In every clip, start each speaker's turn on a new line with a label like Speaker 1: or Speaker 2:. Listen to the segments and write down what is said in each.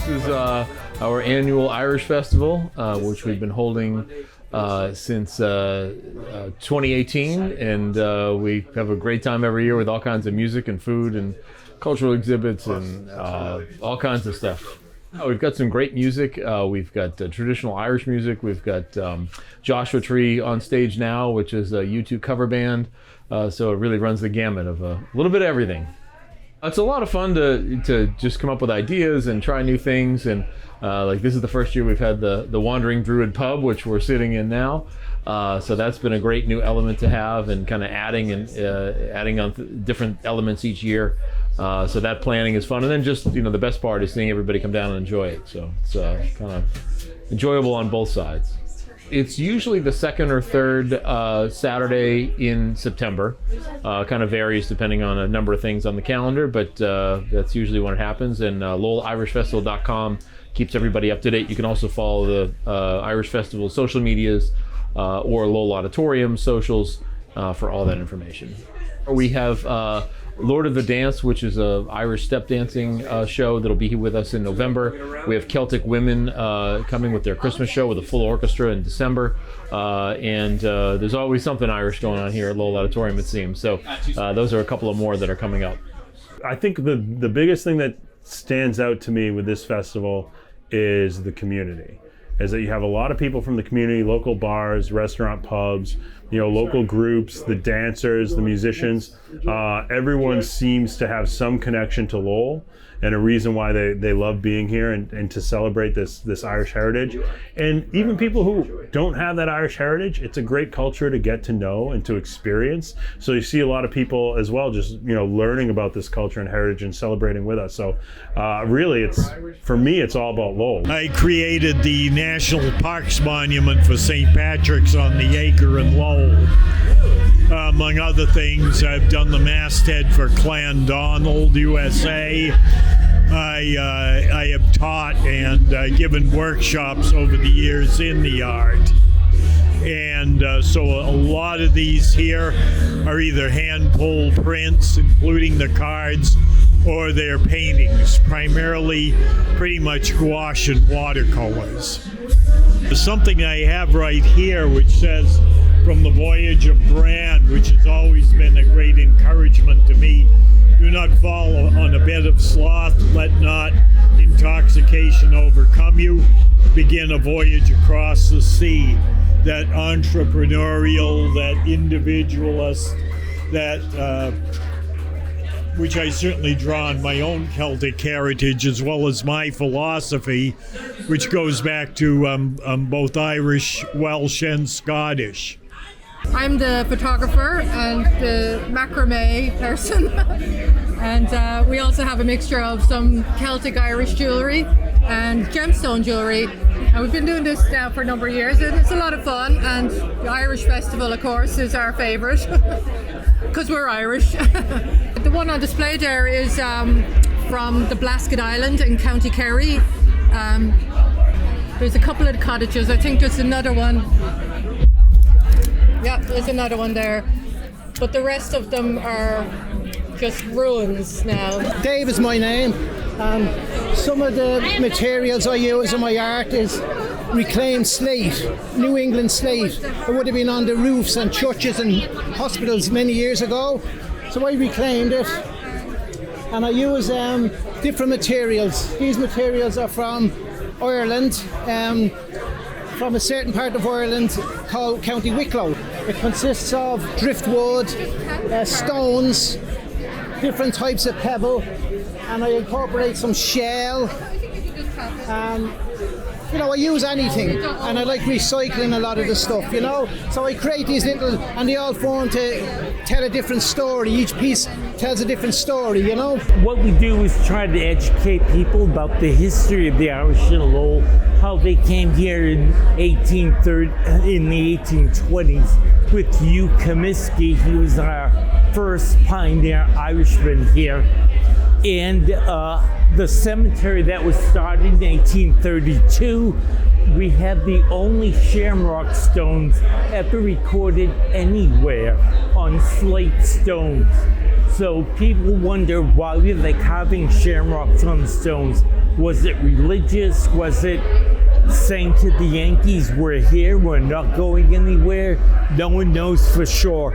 Speaker 1: This is our annual Irish Festival, which we've been holding since 2018, and we have a great time every year with all kinds of music and food and cultural exhibits and all kinds of stuff. We've got some great music. We've got traditional Irish music. We've got Joshua Tree on stage now, which is a U2 cover band. So it really runs the gamut of a little bit of everything. It's a lot of fun to just come up with ideas and try new things. And like this is the first year we've had the Wandering Druid Pub, which we're sitting in now. So that's been a great new element to have, and kind of adding on different elements each year. So that planning is fun, and then just the best part is seeing everybody come down and enjoy it. So it's kind of enjoyable on both sides. It's usually the second or third Saturday in September. Kind of varies depending on a number of things on the calendar, but that's usually when it happens. And LowellIrishFestival.com keeps everybody up to date. You can also follow the Irish Festival social medias or Lowell Auditorium socials for all that information. We have Lord of the Dance, which is a Irish step dancing show that'll be with us in November. We have Celtic Women coming with their Christmas show with a full orchestra in December. And there's always something Irish going on here at Lowell Auditorium, it seems. So those are a couple of more that are coming up.
Speaker 2: I think the biggest thing that stands out to me with this festival is the community. Is that you have a lot of people from the community, local bars, restaurant, pubs, local groups, the dancers, the musicians. Everyone seems to have some connection to Lowell and a reason why they love being here and to celebrate this Irish heritage. And even people who don't have that Irish heritage, it's a great culture to get to know and to experience. So you see a lot of people as well just learning about this culture and heritage and celebrating with us. So really, for me, it's all about Lowell.
Speaker 3: I created the National Parks Monument for St. Patrick's on the Acre in Lowell. Among other things, I've done the masthead for Clan Donald, USA. I have taught and given workshops over the years in the art. And so a lot of these here are either hand-pulled prints, including the cards, or they're paintings, primarily pretty much gouache and watercolors. There's something I have right here which says, "From the Voyage of Bran," which has always been a great encouragement to me. Do not fall on a bed of sloth. Let not intoxication overcome you. Begin a voyage across the sea. That entrepreneurial, that individualist, that which I certainly draw on my own Celtic heritage as well as my philosophy, which goes back to both Irish, Welsh, and Scottish.
Speaker 4: I'm the photographer and the macrame person, and we also have a mixture of some Celtic Irish jewellery and gemstone jewellery, and we've been doing this now for a number of years, and it's a lot of fun. And the Irish Festival, of course, is our favourite because we're Irish. The one on display there is from the Blasket Island in County Kerry. There's a couple of cottages. I think there's another one. Yeah, there's another one there, but the rest of them are just ruins now.
Speaker 5: Dave is my name, and some of the materials I use in my art is reclaimed slate, New England slate. It would have been on the roofs and churches and hospitals many years ago, so I reclaimed it, and I use different materials. These materials are from Ireland, from a certain part of Ireland called County Wicklow. It consists of driftwood, stones, different types of pebble, and I incorporate some shell. I use anything, and I like recycling a lot of the stuff, So I create these little, and they all form to tell a different story. Each piece tells a different story,
Speaker 6: What we do is try to educate people about the history of the Irish in Lowell, how they came here in the 1820s with Hugh Comiskey. He was our first pioneer Irishman here. And the cemetery that was started in 1832, we have the only shamrock stones ever recorded anywhere on slate stones. So people wonder, why were they carving shamrocks on stones? Was it religious? Was it saying to the Yankees, we're here, we're not going anywhere? No one knows for sure.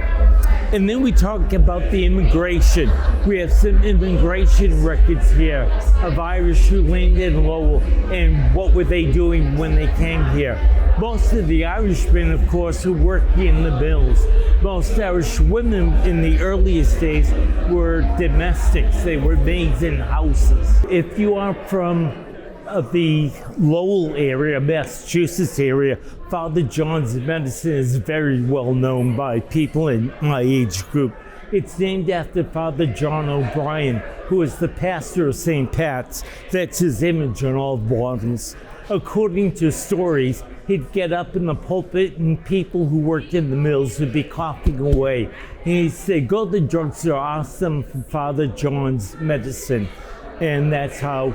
Speaker 6: And then we talk about the immigration. We have some immigration records here of Irish who landed in Lowell, and what were they doing when they came here. Most of the Irishmen, of course, who worked in the mills. Most Irish women in the earliest days were domestics. They were maids in houses. If you are from the Lowell area, Massachusetts area, Father John's medicine is very well known by people in my age group. It's named after Father John O'Brien, who is the pastor of St. Pat's. That's his image on all bottles. According to stories, he'd get up in the pulpit and people who worked in the mills would be coughing away. And he'd say, go to the drugstore, ask them for Father John's medicine. And that's how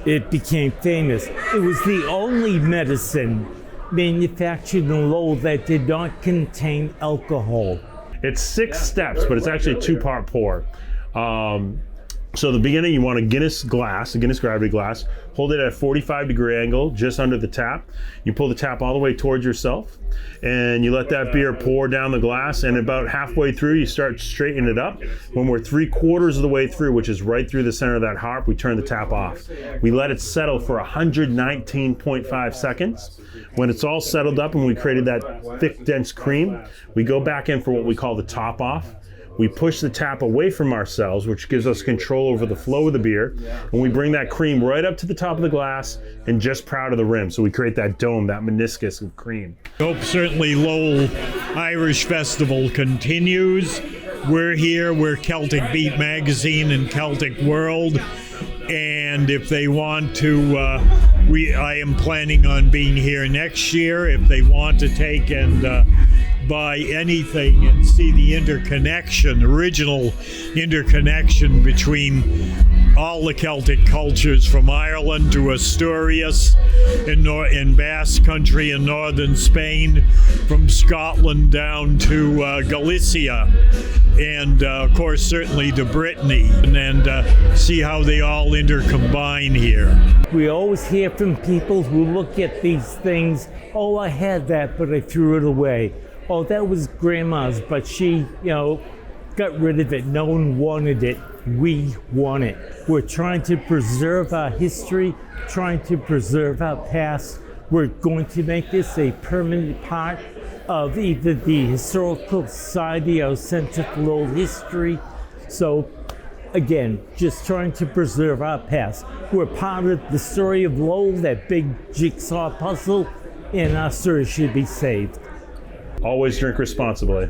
Speaker 6: it became famous. It was the only medicine manufactured in Lowell that did not contain alcohol.
Speaker 2: It's 6 steps, but it's actually a 2-part pour. So the beginning, you want a Guinness gravity glass, hold it at a 45-degree angle just under the tap. You pull the tap all the way towards yourself, and you let that beer pour down the glass, and about halfway through, you start straightening it up. When we're 3/4 of the way through, which is right through the center of that harp, we turn the tap off. We let it settle for 119.5 seconds. When it's all settled up and we created that thick, dense cream, we go back in for what we call the top off. We push the tap away from ourselves, which gives us control over the flow of the beer. And we bring that cream right up to the top of the glass and just proud of the rim. So we create that dome, that meniscus of cream.
Speaker 3: Hope certainly Lowell Irish Festival continues. We're here, we're Celtic Beat Magazine and Celtic World. And if they want to, I am planning on being here next year. If they want to take and buy anything and see the original interconnection between all the Celtic cultures from Ireland to Asturias in Basque Country in northern Spain, from Scotland down to Galicia, and of course certainly to Brittany, and see how they all intercombine here.
Speaker 6: We always hear from people who look at these things, oh, I had that, but I threw it away. Oh, that was grandma's, but she, got rid of it. No one wanted it. We want it. We're trying to preserve our history, trying to preserve our past. We're going to make this a permanent part of either the Historical Society or Center for Lowell History. So, again, just trying to preserve our past. We're part of the story of Lowell, that big jigsaw puzzle, and our story should be saved.
Speaker 2: Always drink responsibly.